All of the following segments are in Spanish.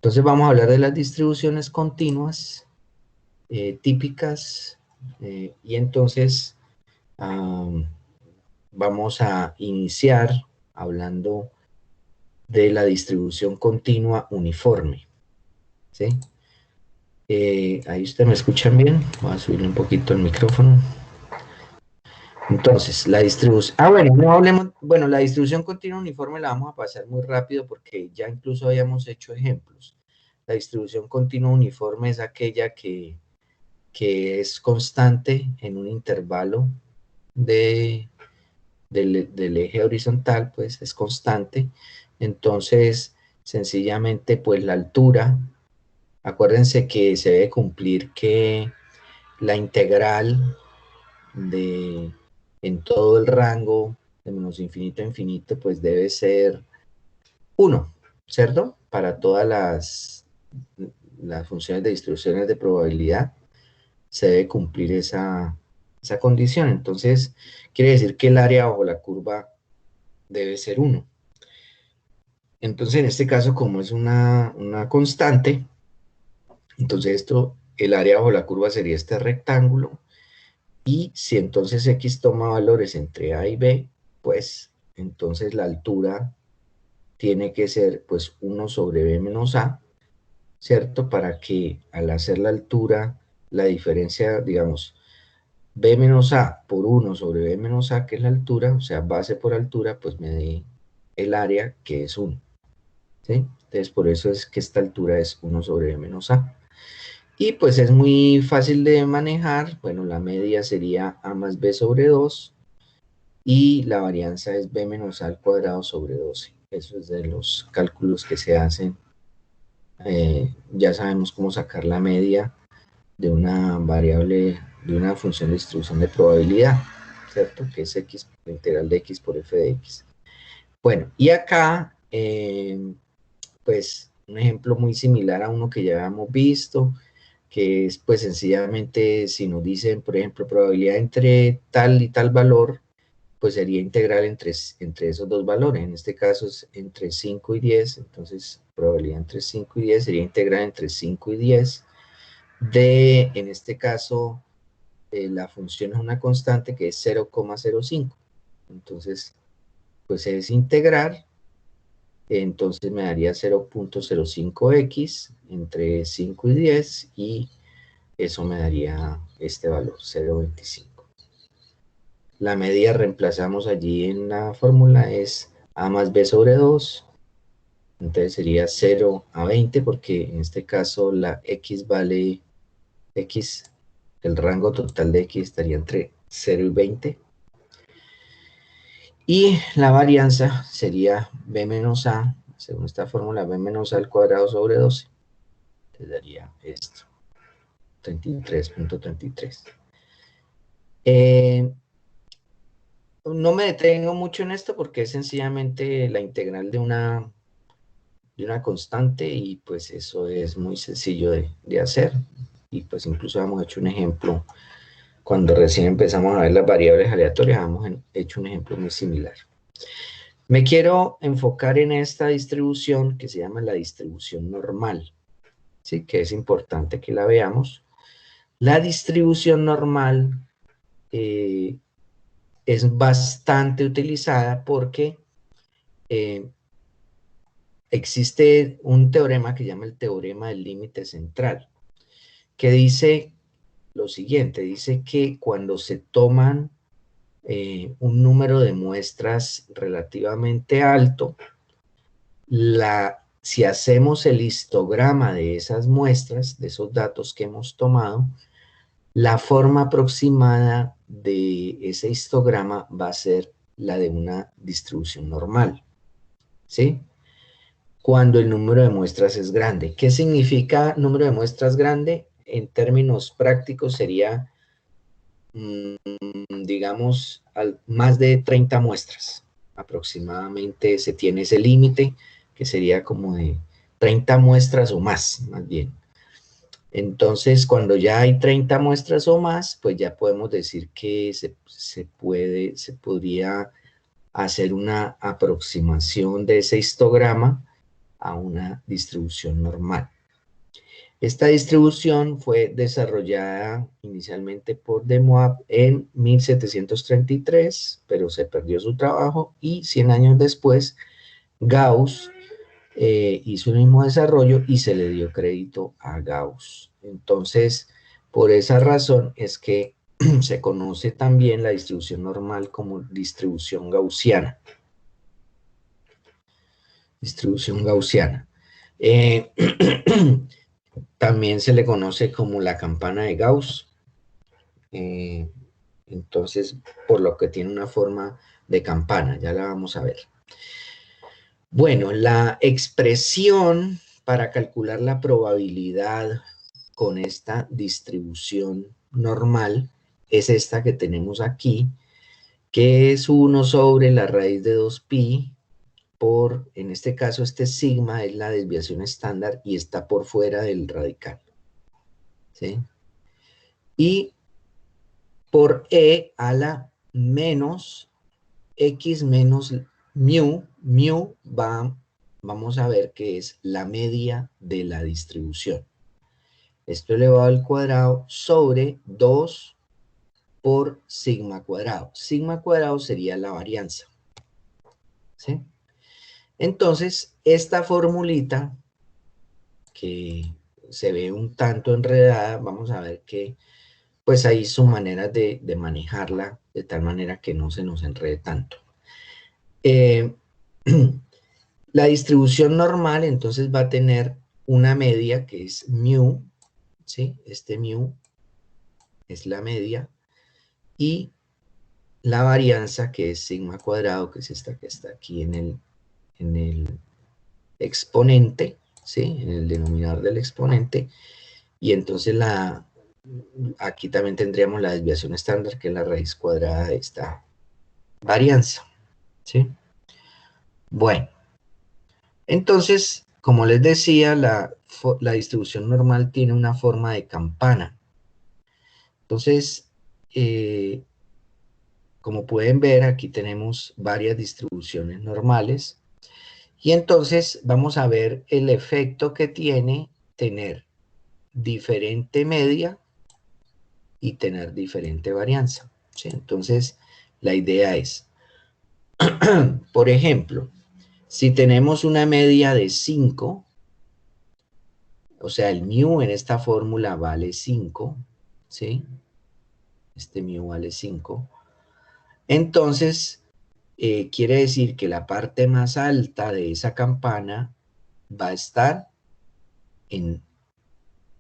Entonces vamos a hablar de las distribuciones continuas típicas y entonces vamos a iniciar hablando de la distribución continua uniforme, ¿sí? Ahí ustedes me escuchan bien. Voy a subirle un poquito el micrófono. Entonces, la distribución... bueno, no hablemos... Bueno, la distribución continua uniforme la vamos a pasar muy rápido porque ya incluso habíamos hecho ejemplos. La distribución continua uniforme es aquella que es constante en un intervalo del eje horizontal, pues es constante. Entonces, sencillamente, pues la altura, acuérdense que se debe cumplir que la integral en todo el rango de menos infinito a infinito, pues debe ser 1, ¿cierto? Para todas las funciones de distribuciones de probabilidad se debe cumplir esa condición. Entonces, quiere decir que el área bajo la curva debe ser 1. Entonces, en este caso, como es una constante, entonces el área bajo la curva sería este rectángulo, y si entonces X toma valores entre A y B, pues entonces la altura tiene que ser pues 1 sobre B menos A, ¿cierto? Para que al hacer la altura, la diferencia, digamos, B menos A por 1 sobre B menos A, que es la altura, o sea, base por altura, pues me dé el área, que es 1, ¿sí? Entonces, por eso es que esta altura es 1 sobre B menos A. Y pues es muy fácil de manejar. Bueno, la media sería A más B sobre 2, y la varianza es B menos A al cuadrado sobre 12. Eso es de los cálculos que se hacen. Ya sabemos cómo sacar la media de una variable, de una función de distribución de probabilidad, ¿cierto? Que es X, la integral de X por F de X. Bueno, y acá, pues, un ejemplo muy similar a uno que ya habíamos visto, que es, pues, sencillamente, si nos dicen, por ejemplo, probabilidad entre tal y tal valor, pues sería integral entre esos dos valores. En este caso es entre 5 y 10, entonces probabilidad entre 5 y 10 sería integral entre 5 y 10 de, en este caso, la función es una constante que es 0,05. Entonces, pues es integrar, entonces me daría 0,05x entre 5 y 10, y eso me daría este valor, 0,25. La medida reemplazamos allí en la fórmula, es A más B sobre 2, entonces sería 0 a 20, porque en este caso la X vale X, el rango total de X estaría entre 0 y 20. Y la varianza sería B menos A, según esta fórmula, B menos A al cuadrado sobre 12. Te daría esto, 33.33. No me detengo mucho en esto porque es sencillamente la integral de una constante, y pues eso es muy sencillo de hacer. Y pues incluso hemos hecho un ejemplo cuando recién empezamos a ver las variables aleatorias, hemos hecho un ejemplo muy similar. Me quiero enfocar en esta distribución que se llama la distribución normal, ¿sí? Que es importante que la veamos. La distribución normal es bastante utilizada porque existe un teorema que se llama el teorema del límite central, que dice lo siguiente, dice que cuando se toman un número de muestras relativamente alto, si hacemos el histograma de esas muestras, de esos datos que hemos tomado, la forma aproximada de ese histograma va a ser la de una distribución normal, ¿sí? Cuando el número de muestras es grande. ¿Qué significa número de muestras grande? En términos prácticos sería, digamos, más de 30 muestras. Aproximadamente se tiene ese límite, que sería como de 30 muestras o más bien. Entonces, cuando ya hay 30 muestras o más, pues ya podemos decir que se podría hacer una aproximación de ese histograma a una distribución normal. Esta distribución fue desarrollada inicialmente por De Moivre en 1733, pero se perdió su trabajo y 100 años después Gauss hizo el mismo desarrollo y se le dio crédito a Gauss. Entonces, por esa razón es que se conoce también la distribución normal como distribución gaussiana. Distribución gaussiana. También se le conoce como la campana de Gauss. Entonces, por lo que tiene una forma de campana, ya la vamos a ver. Bueno, la expresión para calcular la probabilidad con esta distribución normal es esta que tenemos aquí, que es 1 sobre la raíz de 2pi por, en este caso, este sigma es la desviación estándar y está por fuera del radical, ¿sí? Y por e a la menos x menos mu, vamos a ver que es la media de la distribución. Esto elevado al cuadrado sobre 2 por sigma cuadrado. Sigma cuadrado sería la varianza, ¿sí? Entonces, esta formulita que se ve un tanto enredada, vamos a ver que pues ahí son maneras de manejarla de tal manera que no se nos enrede tanto. La distribución normal entonces va a tener una media que es mu, ¿sí? Este mu es la media, y la varianza que es sigma cuadrado, que es esta que está aquí en el exponente, ¿sí? En el denominador del exponente, y entonces aquí también tendríamos la desviación estándar, que es la raíz cuadrada de esta varianza, ¿sí? Bueno, entonces, como les decía, la distribución normal tiene una forma de campana. Entonces, como pueden ver, aquí tenemos varias distribuciones normales. Y entonces vamos a ver el efecto que tiene tener diferente media y tener diferente varianza, ¿sí? Entonces, la idea es, por ejemplo, si tenemos una media de 5, o sea, el mu en esta fórmula vale 5, ¿sí? Este mu vale 5. Entonces, quiere decir que la parte más alta de esa campana va a estar en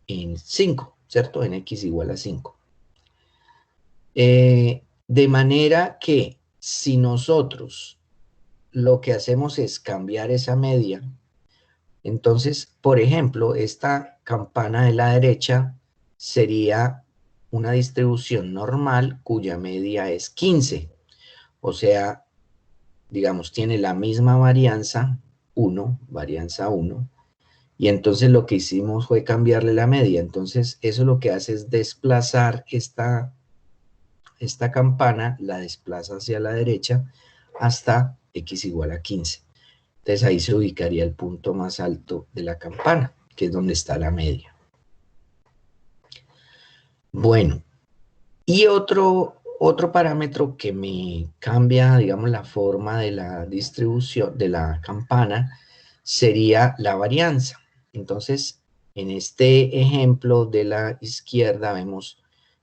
5, ¿cierto? En x igual a 5. De manera que si nosotros lo que hacemos es cambiar esa media, entonces, por ejemplo, esta campana de la derecha sería una distribución normal cuya media es 15. O sea, digamos, tiene la misma varianza 1, y entonces lo que hicimos fue cambiarle la media. Entonces, eso lo que hace es desplazar esta campana, la desplaza hacia la derecha hasta x igual a 15. Entonces ahí se ubicaría el punto más alto de la campana, que es donde está la media. Bueno, y otro parámetro que me cambia, digamos, la forma de la distribución de la campana sería la varianza. Entonces, en este ejemplo de la izquierda vemos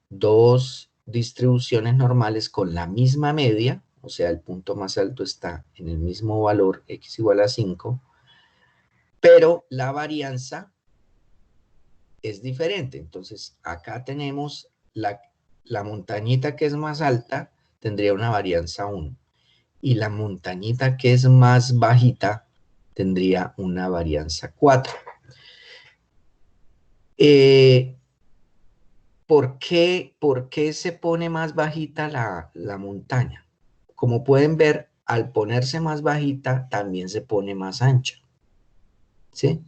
dos distribuciones normales con la misma media, o sea, el punto más alto está en el mismo valor, x igual a 5, pero la varianza es diferente. Entonces, acá tenemos la montañita que es más alta, tendría una varianza 1, y la montañita que es más bajita tendría una varianza 4. ¿Por qué se pone más bajita la montaña? Como pueden ver, al ponerse más bajita, también se pone más ancha, ¿sí?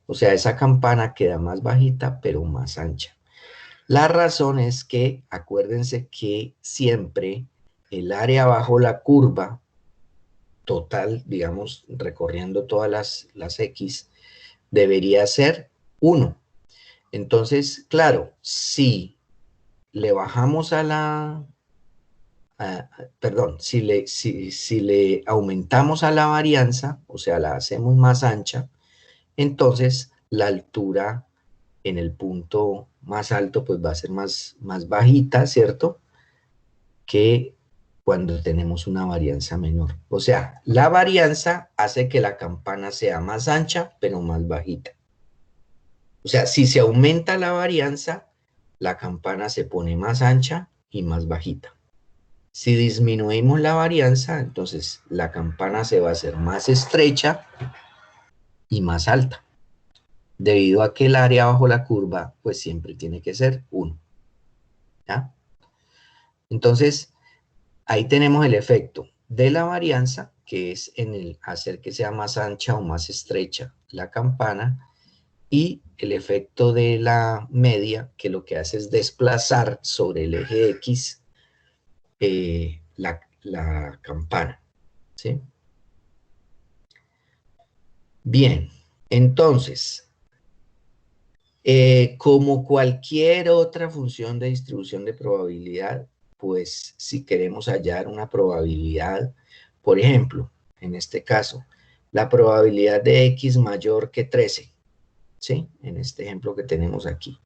O sea, esa campana queda más bajita, pero más ancha. La razón es que, acuérdense que siempre el área bajo la curva total, digamos, recorriendo todas las X, debería ser 1. Entonces, claro, si le bajamos a la, perdón, si le aumentamos a la varianza, o sea, la hacemos más ancha, entonces la altura en el punto más alto pues va a ser más bajita, ¿cierto? Que cuando tenemos una varianza menor. O sea, la varianza hace que la campana sea más ancha, pero más bajita. O sea, si se aumenta la varianza, la campana se pone más ancha y más bajita. Si disminuimos la varianza, entonces la campana se va a hacer más estrecha y más alta, debido a que el área bajo la curva pues siempre tiene que ser 1. ¿Ya? Entonces, ahí tenemos el efecto de la varianza, que es en el hacer que sea más ancha o más estrecha la campana, y el efecto de la media, que lo que hace es desplazar sobre el eje X la campana. ¿Sí? Bien, entonces, como cualquier otra función de distribución de probabilidad, pues si queremos hallar una probabilidad, por ejemplo, en este caso, la probabilidad de X mayor que 13, ¿sí? En este ejemplo que tenemos aquí.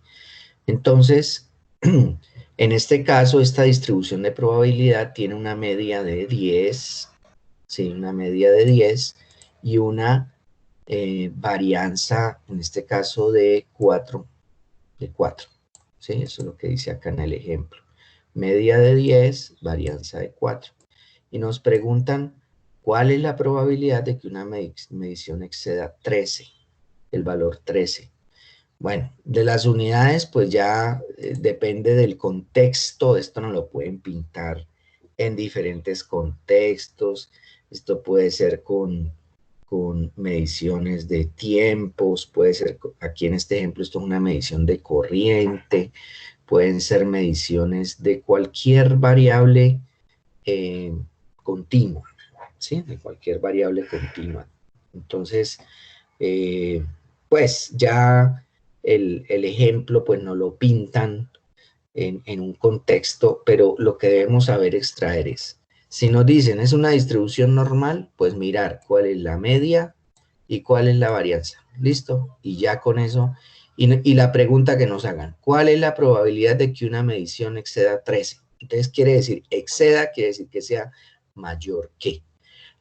Entonces, en este caso, esta distribución de probabilidad tiene una media de 10, ¿sí? Una media de 10 y una varianza, en este caso, de 4. ¿Sí? Eso es lo que dice acá en el ejemplo. Media de 10, varianza de 4. Y nos preguntan, ¿cuál es la probabilidad de que una medición exceda 13? El valor 13. Bueno, de las unidades, pues ya depende del contexto. Esto nos lo pueden pintar en diferentes contextos. Esto puede ser con mediciones de tiempos, puede ser, aquí en este ejemplo, esto es una medición de corriente, pueden ser mediciones de cualquier variable eh, continua, ¿sí? De cualquier variable continua. Entonces, pues ya el ejemplo, pues no lo pintan en un contexto, pero lo que debemos saber extraer es, si nos dicen es una distribución normal, pues mirar cuál es la media y cuál es la varianza. ¿Listo? Y ya con eso, y la pregunta que nos hagan, ¿cuál es la probabilidad de que una medición exceda 13? Entonces quiere decir, exceda quiere decir que sea mayor que.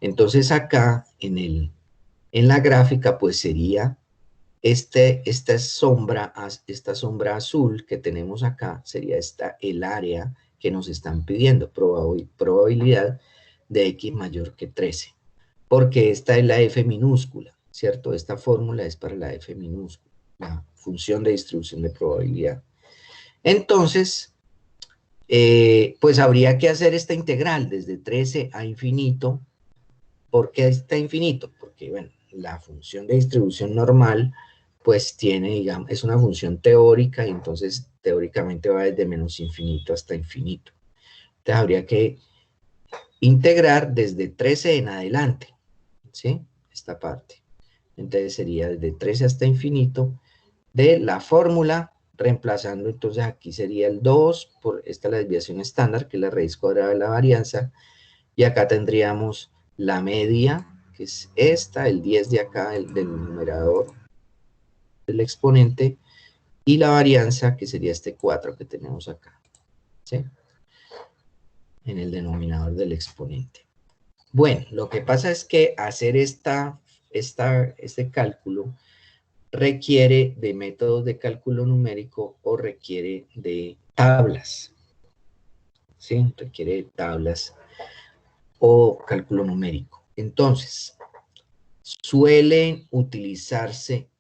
Entonces acá en la gráfica pues sería esta sombra azul que tenemos acá, sería el área que nos están pidiendo, probabilidad de X mayor que 13, porque esta es la F minúscula, ¿cierto? Esta fórmula es para la F minúscula, la función de distribución de probabilidad. Entonces, pues habría que hacer esta integral desde 13 a infinito. ¿Por qué está infinito? Porque, bueno, la función de distribución normal pues tiene, digamos, es una función teórica y entonces teóricamente va desde menos infinito hasta infinito. Entonces habría que integrar desde 13 en adelante, ¿sí? Esta parte. Entonces sería desde 13 hasta infinito de la fórmula, reemplazando entonces aquí sería el 2, por esta la desviación estándar, que es la raíz cuadrada de la varianza, y acá tendríamos la media, que es esta, el 10 de acá, el del numerador del exponente, y la varianza, que sería este 4 que tenemos acá, ¿sí? En el denominador del exponente. Bueno, lo que pasa es que hacer este cálculo requiere de métodos de cálculo numérico o requiere de tablas, ¿sí? Requiere de tablas o cálculo numérico. Entonces, suelen utilizarse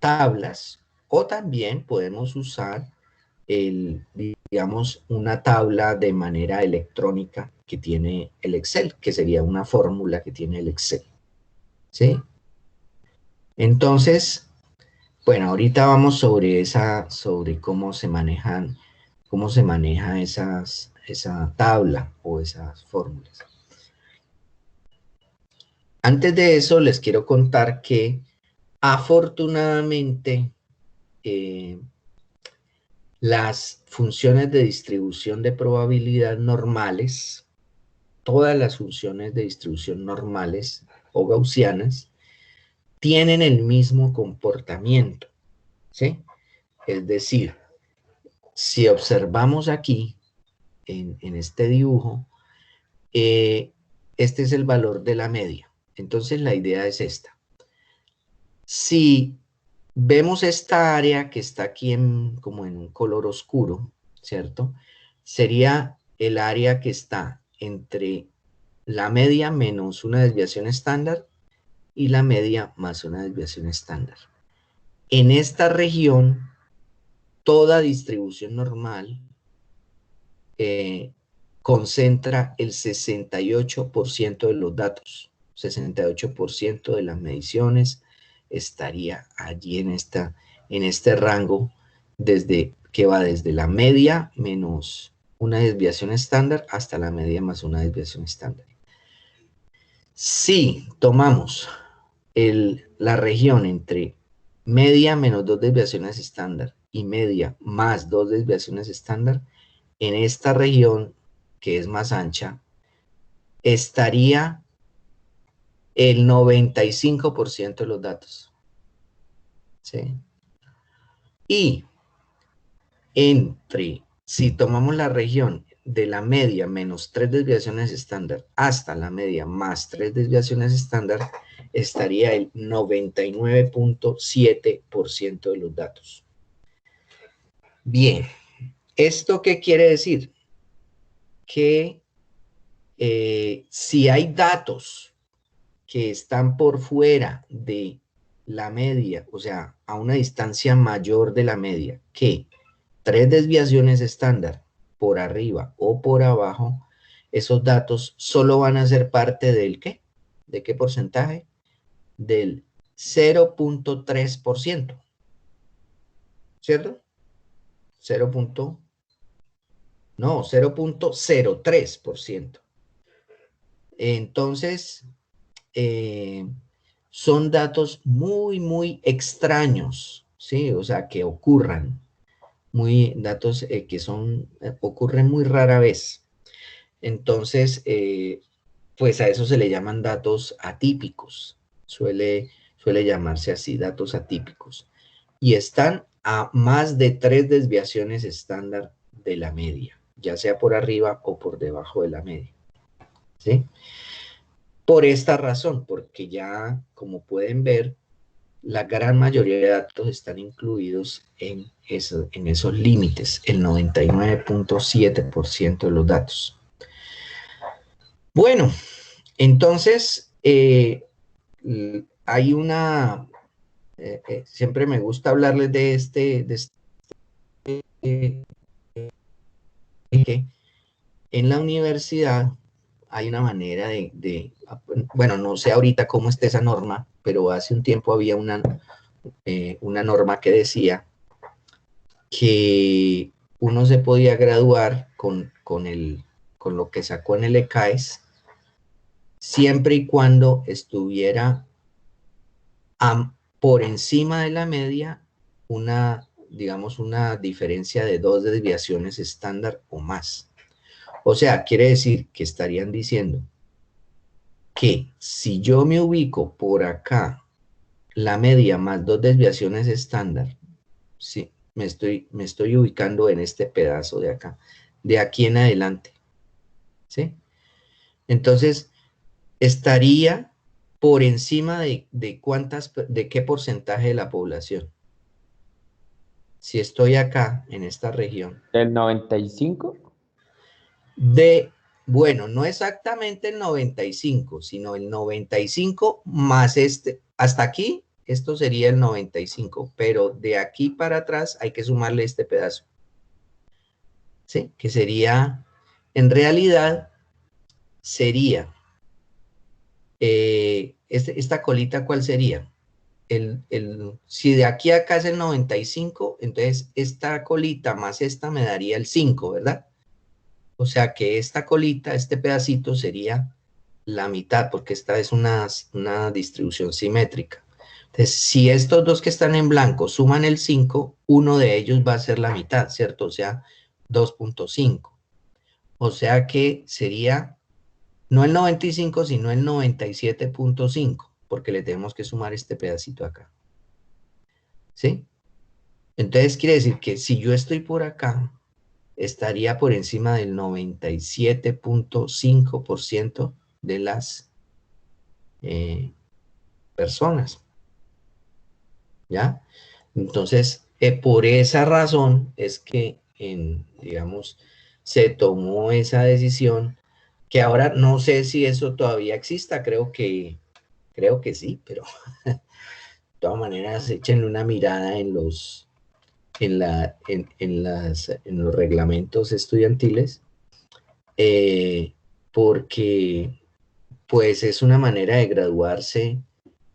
tablas o también podemos usar digamos, una tabla de manera electrónica que tiene el Excel, que sería una fórmula que tiene el Excel. ¿Sí? Entonces, bueno, ahorita vamos sobre cómo se maneja esa tabla o esas fórmulas. Antes de eso, les quiero contar que afortunadamente las funciones de distribución de probabilidad normales, todas las funciones de distribución normales o gaussianas, tienen el mismo comportamiento, ¿sí? Es decir, si observamos aquí, en este dibujo, este es el valor de la media. Entonces la idea es esta. Si vemos esta área que está aquí como en un color oscuro, ¿cierto? Sería el área que está entre la media menos una desviación estándar y la media más una desviación estándar. En esta región, toda distribución normal concentra el 68% de los datos, 68% de las mediciones estaría allí en este rango que va desde la media menos una desviación estándar hasta la media más una desviación estándar. Si tomamos la región entre media menos dos desviaciones estándar y media más dos desviaciones estándar, en esta región que es más ancha, estaría el 95% de los datos. ¿Sí? Y si tomamos la región de la media menos 3 desviaciones estándar hasta la media más 3 desviaciones estándar, estaría el 99.7% de los datos. Bien, ¿esto qué quiere decir? Que si hay datos que están por fuera de la media, o sea, a una distancia mayor de la media, que 3 desviaciones estándar por arriba o por abajo, esos datos solo van a ser parte del ¿qué? ¿De qué porcentaje? Del 0.3%, ¿cierto? 0.03%. Entonces, son datos muy, muy extraños, ¿sí? O sea, que ocurran, datos que ocurren muy rara vez. Entonces, pues a eso se le llaman datos atípicos, suele llamarse así, datos atípicos. Y están a más de 3 desviaciones estándar de la media, ya sea por arriba o por debajo de la media, ¿sí? Por esta razón, porque ya, como pueden ver, la gran mayoría de datos están incluidos en esos límites, el 99.7% de los datos. Bueno, entonces, hay siempre me gusta hablarles de que en la universidad hay una manera bueno, no sé ahorita cómo está esa norma, pero hace un tiempo había una norma que decía que uno se podía graduar con lo que sacó en el ECAES, siempre y cuando estuviera por encima de la media digamos, una diferencia de 2 desviaciones estándar o más. O sea, quiere decir que estarían diciendo que si yo me ubico por acá, la media más 2 desviaciones estándar, sí, me estoy ubicando en este pedazo de acá, de aquí en adelante, ¿sí? Entonces, estaría por encima de qué porcentaje de la población. Si estoy acá, en esta región. ¿El 95? Bueno, no exactamente el 95, sino el 95 más hasta aquí, esto sería el 95, pero de aquí para atrás hay que sumarle este pedazo. ¿Sí? Que sería, en realidad, sería, esta colita, ¿cuál sería? Si de aquí a acá es el 95, entonces esta colita más esta me daría el 5, ¿verdad? O sea que esta colita, este pedacito sería la mitad, porque esta es una distribución simétrica. Entonces, si estos dos que están en blanco suman el 5, uno de ellos va a ser la mitad, ¿cierto? O sea, 2.5. O sea que sería no el 95, sino el 97.5, porque le tenemos que sumar este pedacito acá. ¿Sí? Entonces quiere decir que si yo estoy por acá, estaría por encima del 97.5% de las personas. ¿Ya? Entonces, por esa razón es que, digamos, se tomó esa decisión, que ahora no sé si eso todavía exista, creo que sí, pero de todas maneras, échenle una mirada en los reglamentos estudiantiles, eh, porque pues es una manera de graduarse,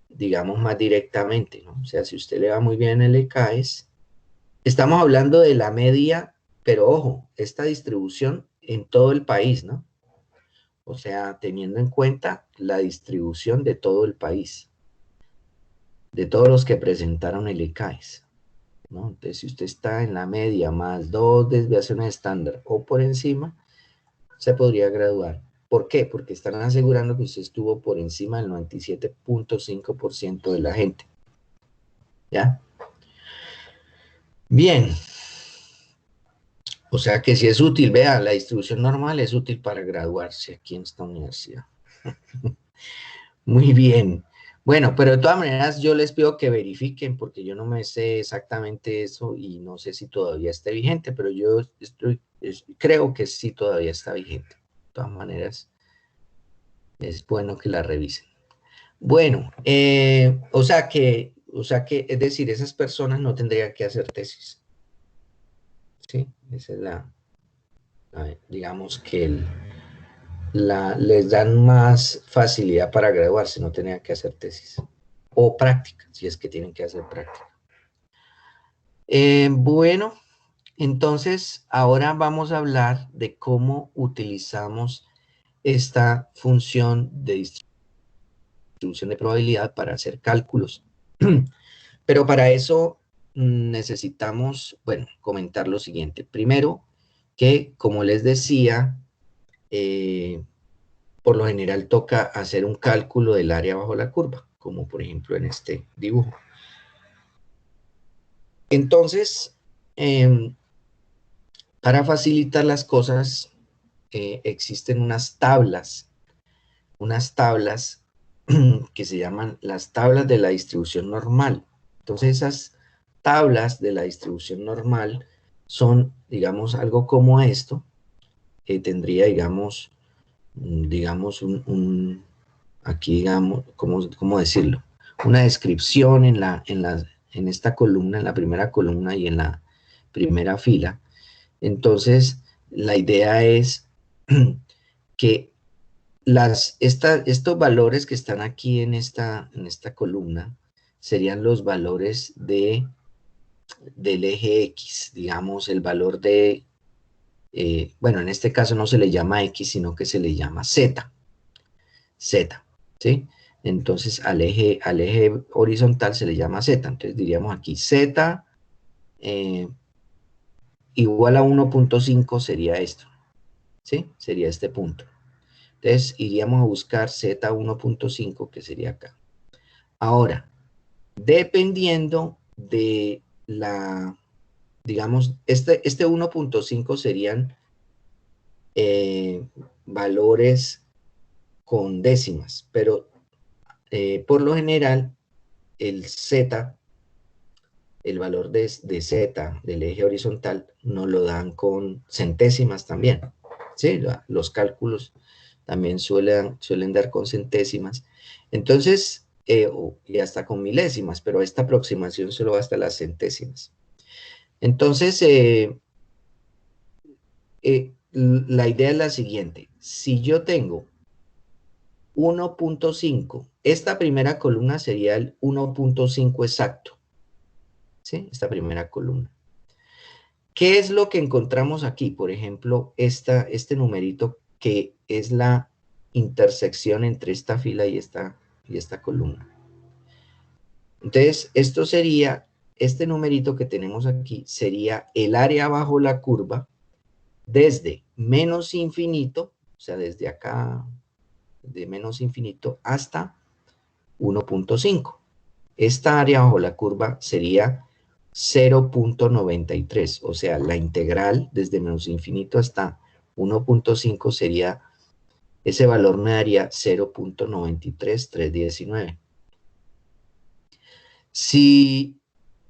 digamos, más directamente, ¿no? O sea, si usted le va muy bien en el ECAES, estamos hablando de la media, pero ojo, esta distribución en todo el país, ¿no? O sea, teniendo en cuenta la distribución de todo el país, de todos los que presentaron el ECAES, ¿no? Entonces, si usted está en la media más dos desviaciones estándar o por encima, se podría graduar. ¿Por qué? Porque están asegurando que usted estuvo por encima del 97.5% de la gente. ¿Ya? Bien. O sea que si es útil, vea, la distribución normal es útil para graduarse aquí en esta universidad. Muy bien. Bueno, pero de todas maneras yo les pido que verifiquen porque yo no me sé exactamente eso y no sé si todavía está vigente, pero yo creo que sí todavía está vigente. De todas maneras, es bueno que la revisen. Bueno, es decir, esas personas no tendrían que hacer tesis. ¿Sí? Esa es digamos que les dan más facilidad para graduarse, no tenían que hacer tesis. O práctica, si es que tienen que hacer práctica. Bueno, entonces ahora vamos a hablar de cómo utilizamos esta función de distribución de probabilidad para hacer cálculos. Pero para eso necesitamos, bueno, comentar lo siguiente. Primero, que como les decía, por lo general toca hacer un cálculo del área bajo la curva, como por ejemplo en este dibujo. Entonces, para facilitar las cosas, existen unas tablas que se llaman las tablas de la distribución normal. Entonces, esas tablas de la distribución normal son, digamos, algo como esto, que tendría, digamos, aquí, digamos, ¿cómo decirlo? Una descripción en esta columna, en la primera columna y en la primera fila. Entonces, la idea es que estos valores que están aquí en esta columna serían los valores del eje X, digamos, el valor bueno, en este caso no se le llama X, sino que se le llama Z. Z, ¿sí? Entonces al eje horizontal se le llama Z. Entonces diríamos aquí Z igual a 1.5 sería esto, ¿sí? Sería este punto. Entonces iríamos a buscar Z 1.5 que sería acá. Ahora, dependiendo de digamos, este 1.5 serían valores con décimas, pero por lo general el Z, el valor de Z del eje horizontal, nos lo dan con centésimas también. ¿Sí? Los cálculos también suelen dar con centésimas. Entonces, y hasta con milésimas, pero esta aproximación solo va hasta las centésimas. Entonces, la idea es la siguiente. Si yo tengo 1.5, esta primera columna sería el 1.5 exacto. ¿Sí? Esta primera columna. ¿Qué es lo que encontramos aquí? Por ejemplo, este numerito que es intersección entre esta fila y esta columna. Entonces, esto sería, este numerito que tenemos aquí, sería el área bajo la curva desde menos infinito, o sea, desde acá, de menos infinito, hasta 1.5. Esta área bajo la curva sería 0.93, o sea, la integral desde menos infinito hasta 1.5 sería, ese valor me daría 0.93319. Si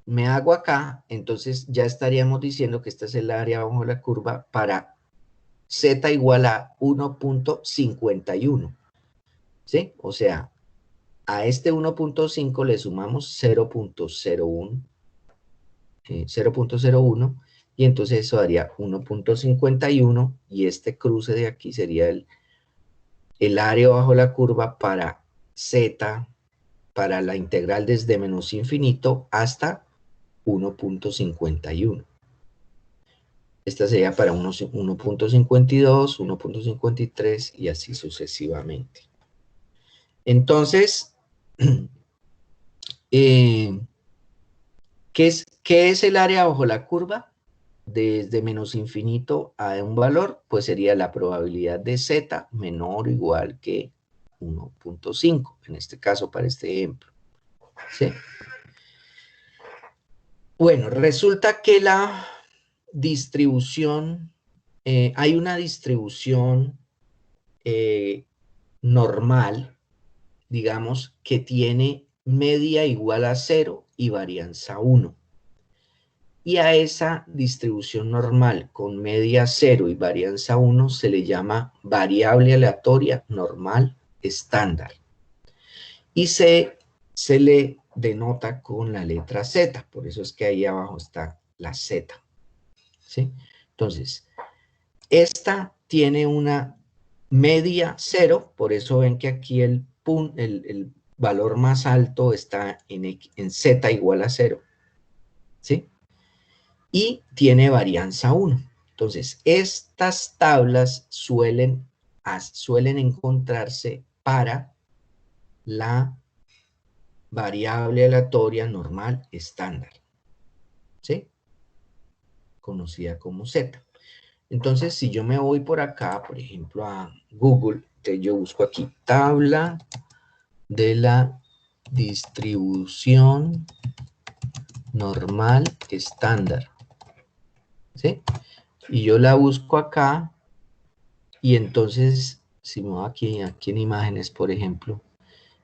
me hago acá, entonces ya estaríamos diciendo que esta es el área bajo la curva para z igual a 1.51, ¿sí? O sea, a este 1.5 le sumamos 0.01, y entonces eso daría 1.51, y este cruce de aquí sería el área bajo la curva para z, para la integral desde menos infinito hasta 1.51. Esta sería para 1.52, 1.53 y así sucesivamente. Entonces, ¿qué es el área bajo la curva? Desde menos infinito a un valor, pues sería la probabilidad de z menor o igual que 1.5, en este caso para este ejemplo, ¿sí? Bueno, resulta que la distribución, hay una distribución normal, digamos, que tiene media igual a 0 y varianza 1. Y a esa distribución normal con media 0 y varianza 1 se le llama variable aleatoria normal estándar. Y se le denota con la letra Z, por eso es que ahí abajo está la Z, ¿sí? Entonces, esta tiene una media 0, por eso ven que aquí el valor más alto está en Z igual a 0, ¿sí? Y tiene varianza 1. Entonces, estas tablas suelen encontrarse para la variable aleatoria normal estándar, ¿sí? Conocida como Z. Entonces, si yo me voy por acá, por ejemplo, a Google, yo busco aquí tabla de la distribución normal estándar, ¿sí? Y yo la busco acá, y entonces, si me voy aquí en imágenes, por ejemplo,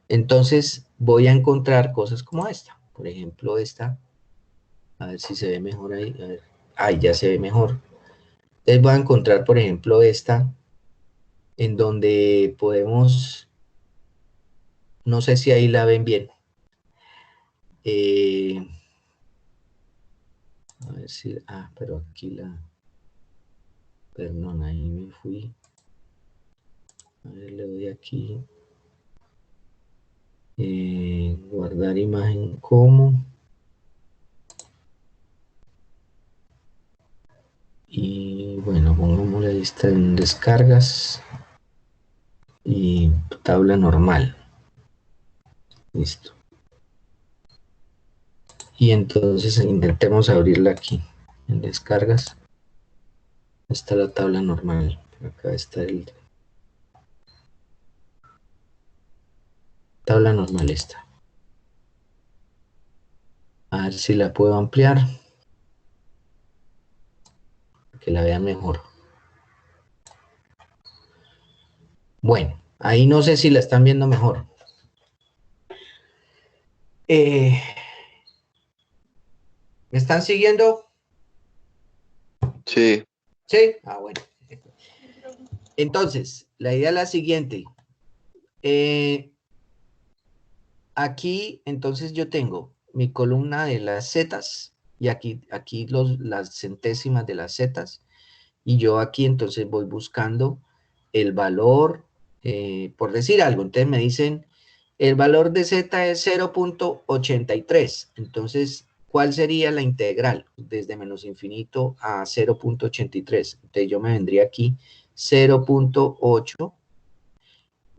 entonces voy a encontrar cosas como esta. Por ejemplo, esta, a ver si se ve mejor ahí, a ver. Ahí ya se ve mejor. Entonces voy a encontrar, por ejemplo, esta, en donde podemos, no sé si ahí la ven bien. A ver si, pero aquí perdón, ahí me fui. A ver, le doy aquí. Guardar imagen como. Y bueno, pongamos la lista en descargas. Y tabla normal. Listo. Y entonces intentemos abrirla aquí. En descargas. Está la tabla normal. Acá está el tabla normal esta. A ver si la puedo ampliar. Que la vean mejor. Bueno, ahí no sé si la están viendo mejor. ¿Me están siguiendo? Sí. ¿Sí? Bueno. Entonces, la idea es la siguiente. Aquí, entonces yo tengo mi columna de las zetas, y aquí las centésimas de las zetas, y yo aquí entonces voy buscando el valor, por decir algo. Entonces me dicen, el valor de z es 0.83. Entonces, ¿cuál sería la integral? Desde menos infinito a 0.83. Entonces yo me vendría aquí 0.8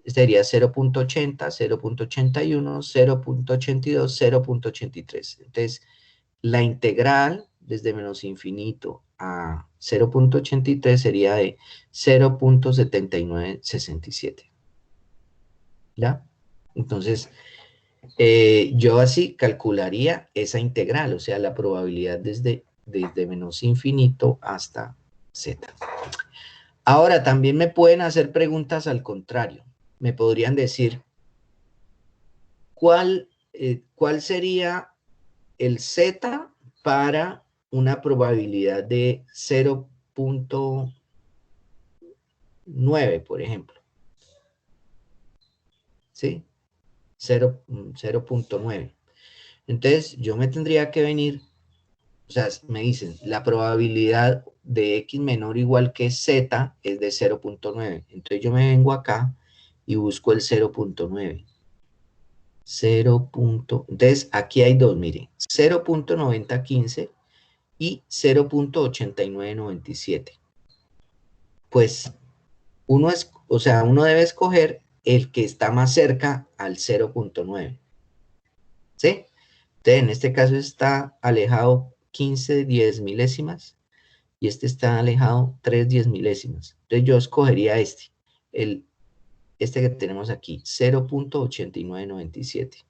Este sería 0.80, 0.81, 0.82, 0.83. Entonces, la integral desde menos infinito a 0.83 sería de 0.7967. ¿Ya? Entonces, yo así calcularía esa integral, o sea, la probabilidad desde menos infinito hasta z. Ahora, también me pueden hacer preguntas al contrario. Me podrían decir, ¿cuál sería el z para una probabilidad de 0.9, por ejemplo? ¿Sí? 0.9. Entonces, yo me tendría que venir, o sea, me dicen, la probabilidad de x menor o igual que z es de 0.9. Entonces, yo me vengo acá y busco el 0.9. Entonces, aquí hay dos, miren, 0.9015 y 0.8997. Pues, uno debe escoger el que está más cerca al 0.9. ¿Sí? Entonces, en este caso está alejado 15 10 milésimas y este está alejado 3 10 milésimas. Entonces yo escogería este que tenemos aquí, 0.8997.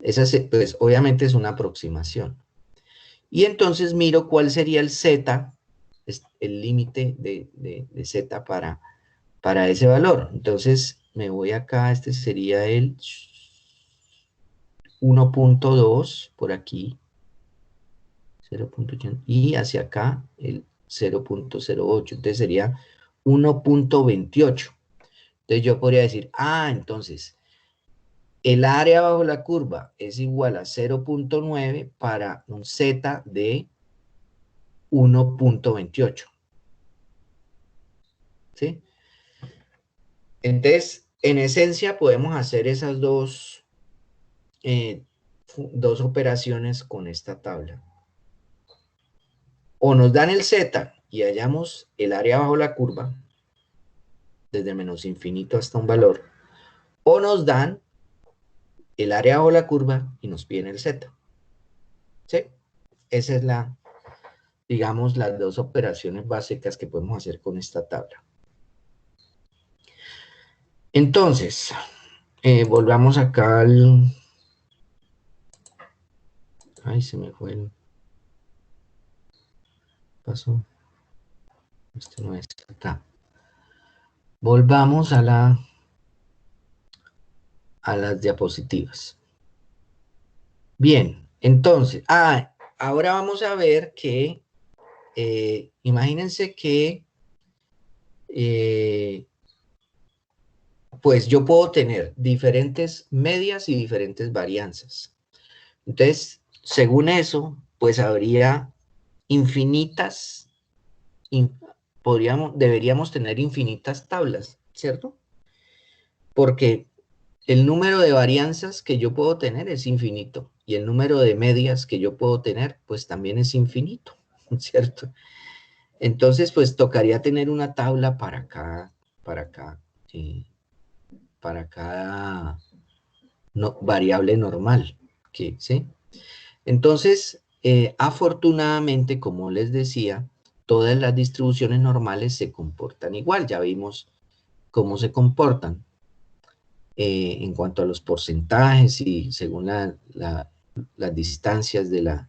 Esa pues obviamente es una aproximación. Y entonces miro cuál sería el z, el límite de z para ese valor. Entonces me voy acá, este sería el 1.2 por aquí, 0.80, y hacia acá el 0.08, entonces sería 1.28. Entonces yo podría decir, entonces el área bajo la curva es igual a 0.9 para un z de 1.28. ¿Sí? Entonces, en esencia podemos hacer esas dos operaciones con esta tabla. O nos dan el z y hallamos el área bajo la curva, desde menos infinito hasta un valor, o nos dan el área bajo la curva y nos piden el z. ¿Sí? Esa es digamos, las dos operaciones básicas que podemos hacer con esta tabla. Entonces, volvamos acá al... Ay, se me fue el paso. Este no es acá. Volvamos a las diapositivas. Bien, entonces, ahora vamos a ver que, imagínense que, pues yo puedo tener diferentes medias y diferentes varianzas. Entonces, según eso, pues habría infinitas, deberíamos tener infinitas tablas, ¿cierto? Porque el número de varianzas que yo puedo tener es infinito y el número de medias que yo puedo tener, pues también es infinito, ¿cierto? Entonces, pues tocaría tener una tabla para cada variable normal, ¿sí? Entonces, afortunadamente, como les decía, todas las distribuciones normales se comportan igual. Ya vimos cómo se comportan en cuanto a los porcentajes y según las distancias de la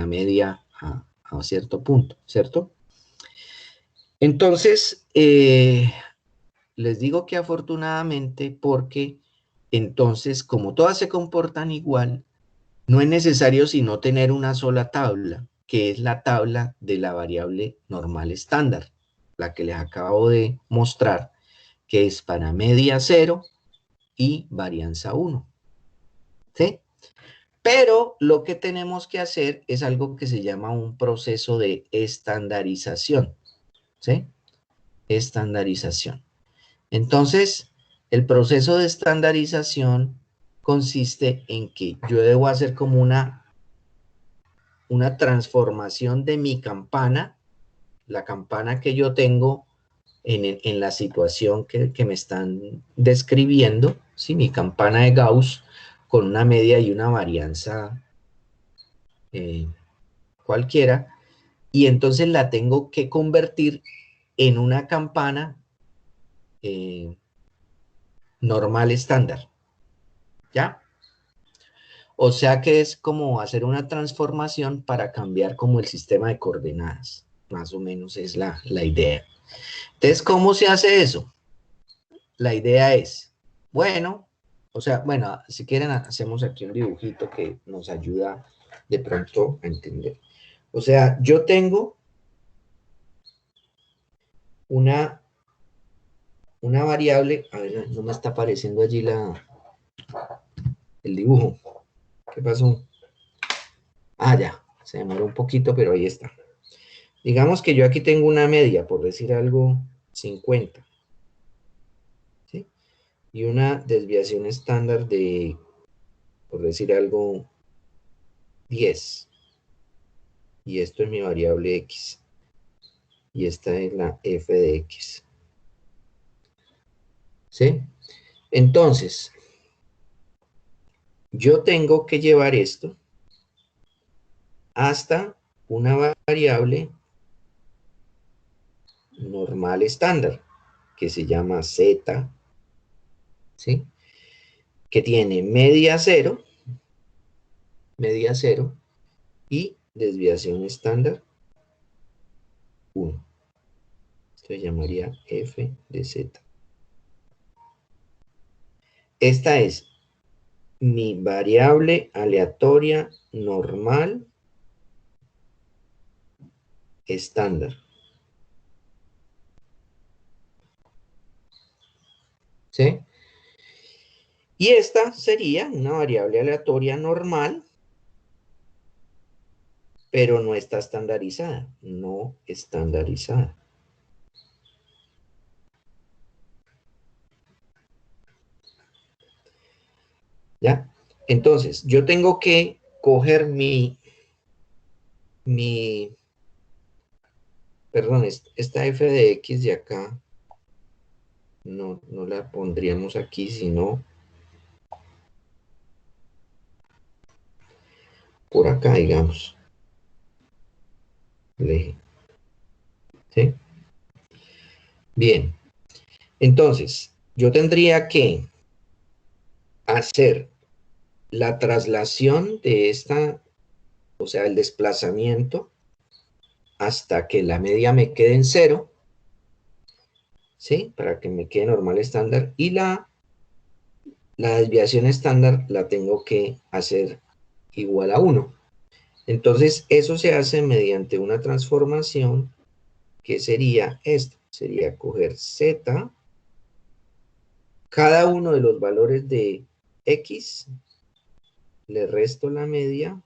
media a cierto punto, ¿cierto? Entonces, les digo que afortunadamente porque entonces, como todas se comportan igual, no es necesario sino tener una sola tabla, que es la tabla de la variable normal estándar, la que les acabo de mostrar, que es para media 0 y varianza 1. ¿Sí? Pero lo que tenemos que hacer es algo que se llama un proceso de estandarización. ¿Sí? Estandarización. Entonces, el proceso de estandarización consiste en que yo debo hacer como una transformación de mi campana, la campana que yo tengo en la situación que me están describiendo, ¿sí? Mi campana de Gauss con una media y una varianza cualquiera, y entonces la tengo que convertir en una campana normal estándar, ¿ya? O sea que es como hacer una transformación para cambiar como el sistema de coordenadas, más o menos es la idea. Entonces, ¿cómo se hace eso? La idea es, bueno, o sea, bueno, si quieren hacemos aquí un dibujito que nos ayuda de pronto a entender. O sea, yo tengo una variable, a ver, no me está apareciendo allí el dibujo. ¿Qué pasó? Ah, ya, se demoró un poquito, pero ahí está. Digamos que yo aquí tengo una media, por decir algo, 50, ¿sí? Y una desviación estándar de, por decir algo, 10. Y esto es mi variable x. Y esta es la f de x. ¿Sí? Entonces, yo tengo que llevar esto hasta una variable normal estándar, que se llama z, ¿sí? Que tiene media cero y desviación estándar 1. Esto se llamaría f de z. Esta es mi variable aleatoria normal estándar. ¿Sí? Y esta sería una variable aleatoria normal, pero no está estandarizada. No estandarizada. ¿Ya? Entonces, yo tengo que coger perdón, esta f de x de acá, no la pondríamos aquí, sino por acá, digamos. El eje. ¿Sí? Bien. Entonces, yo tendría que hacer la traslación de esta, o sea, el desplazamiento, hasta que la media me quede en 0, ¿sí? Para que me quede normal estándar. Y la desviación estándar la tengo que hacer igual a 1. Entonces, eso se hace mediante una transformación que sería esto. Sería coger z, cada uno de los valores de x, le resto la media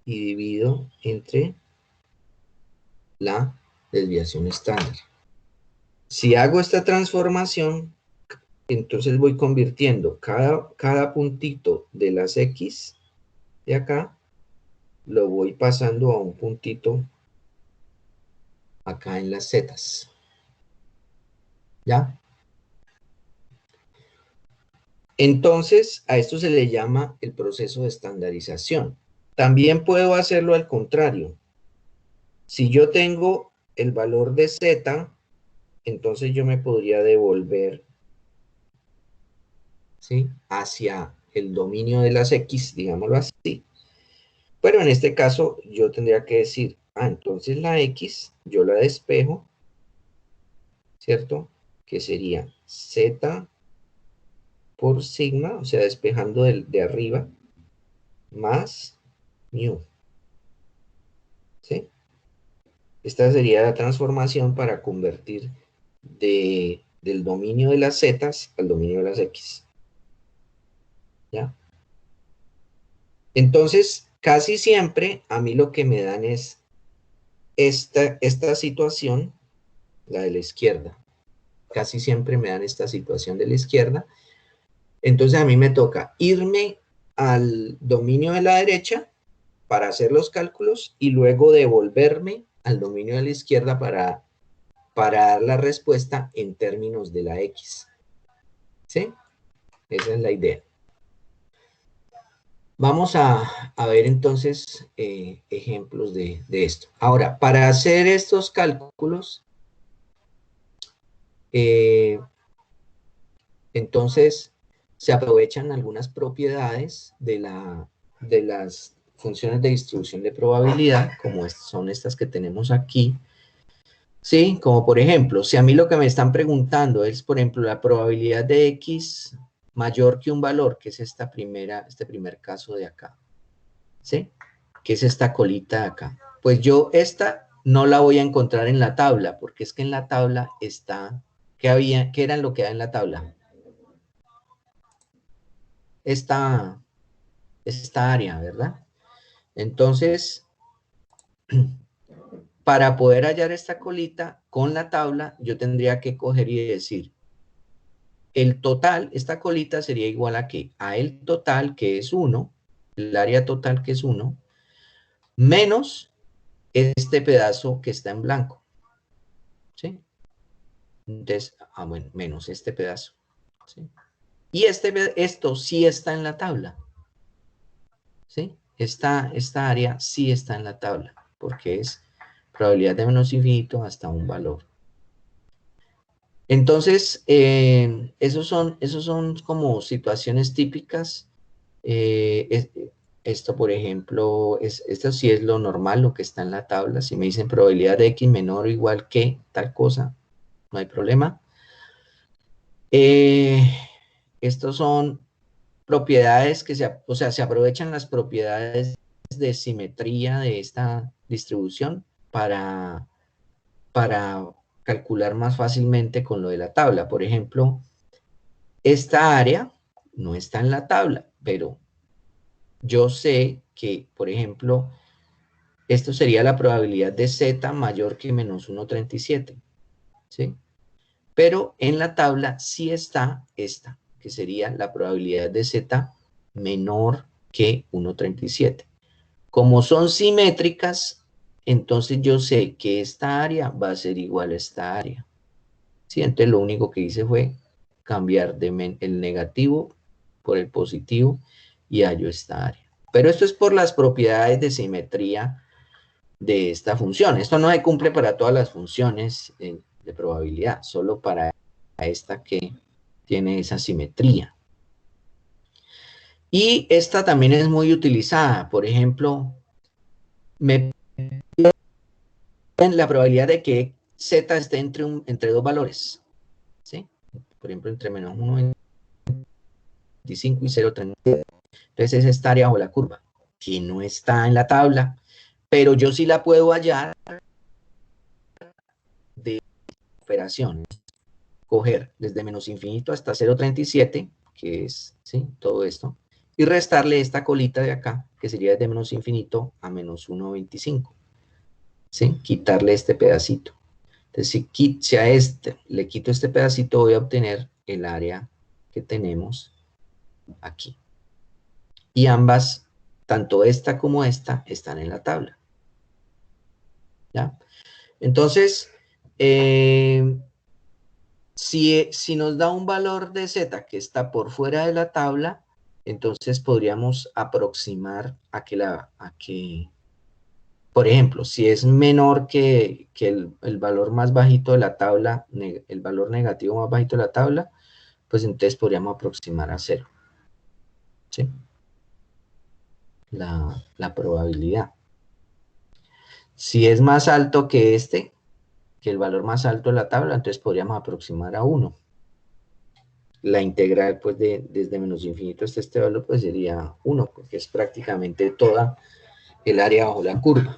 y divido entre la desviación estándar. Si hago esta transformación, entonces voy convirtiendo cada puntito de las x de acá, lo voy pasando a un puntito acá en las zetas. ¿Ya? Entonces, a esto se le llama el proceso de estandarización. También puedo hacerlo al contrario. Si yo tengo el valor de z, entonces yo me podría devolver, ¿sí?, hacia el dominio de las x, digámoslo así. Pero en este caso yo tendría que decir, entonces la x yo la despejo, ¿cierto? Que sería z por sigma, o sea, despejando de arriba, más mu. ¿Sí? Esta sería la transformación para convertir del dominio de las z al dominio de las x. ¿Ya? Entonces, casi siempre a mí lo que me dan es esta situación, la de la izquierda. Casi siempre me dan esta situación de la izquierda. Entonces a mí me toca irme al dominio de la derecha para hacer los cálculos y luego devolverme al dominio de la izquierda para para dar la respuesta en términos de la X. ¿Sí? Esa es la idea. Vamos a ver entonces ejemplos de esto. Ahora, para hacer estos cálculos, entonces se aprovechan algunas propiedades de las funciones de distribución de probabilidad, como son estas que tenemos aquí. Sí, como por ejemplo, si a mí lo que me están preguntando es, por ejemplo, la probabilidad de X mayor que un valor, que es este primer caso de acá. ¿Sí? Que es esta colita de acá. Pues yo esta no la voy a encontrar en la tabla, porque es que en la tabla está, ¿qué era lo que hay en la tabla? Esta área, ¿verdad? Entonces, para poder hallar esta colita con la tabla, yo tendría que coger y decir, el total, esta colita sería igual a ¿qué? A el total, que es 1, el área total, que es 1, menos este pedazo que está en blanco. ¿Sí? Entonces, bueno, menos este pedazo. ¿Sí? Y esto sí está en la tabla. ¿Sí? Esta área sí está en la tabla, porque es probabilidad de menos infinito hasta un valor. Entonces, esos son como situaciones típicas. Esto, por ejemplo, esto sí es lo normal, lo que está en la tabla. Si me dicen probabilidad de X menor o igual que tal cosa, no hay problema. Estos son propiedades que se aprovechan las propiedades de simetría de esta distribución para calcular más fácilmente con lo de la tabla. Por ejemplo, esta área no está en la tabla, pero yo sé que, por ejemplo, esto sería la probabilidad de z mayor que menos 1,37, ¿sí? Pero en la tabla sí está esta, que sería la probabilidad de z menor que 1,37. Como son simétricas, entonces yo sé que esta área va a ser igual a esta área. ¿Sí? Entonces lo único que hice fue cambiar el negativo por el positivo y hallo esta área. Pero esto es por las propiedades de simetría de esta función. Esto no se cumple para todas las funciones de probabilidad, solo para esta que tiene esa simetría. Y esta también es muy utilizada. Por ejemplo, me piden la probabilidad de que z esté entre dos valores. ¿Sí? Por ejemplo, entre menos 1,25 y 0,37. Entonces es esta área bajo la curva, que no está en la tabla, pero yo sí la puedo hallar de operaciones. Coger desde menos infinito hasta 0,37, que es, ¿sí? Todo esto, y restarle esta colita de acá, que sería desde menos infinito a menos 1,25. ¿Sí? Quitarle este pedacito. Entonces, si a este le quito este pedacito, voy a obtener el área que tenemos aquí. Y ambas, tanto esta como esta, están en la tabla. ¿Ya? Entonces, si nos da un valor de z que está por fuera de la tabla, entonces podríamos aproximar a que, por ejemplo, si es menor que el valor más bajito de la tabla, el valor negativo más bajito de la tabla, pues entonces podríamos aproximar a 0. ¿Sí? La probabilidad. Si es más alto que que el valor más alto de la tabla, entonces podríamos aproximar a 1. La integral, pues, desde menos infinito hasta este valor, pues sería 1, porque es prácticamente toda el área bajo la curva.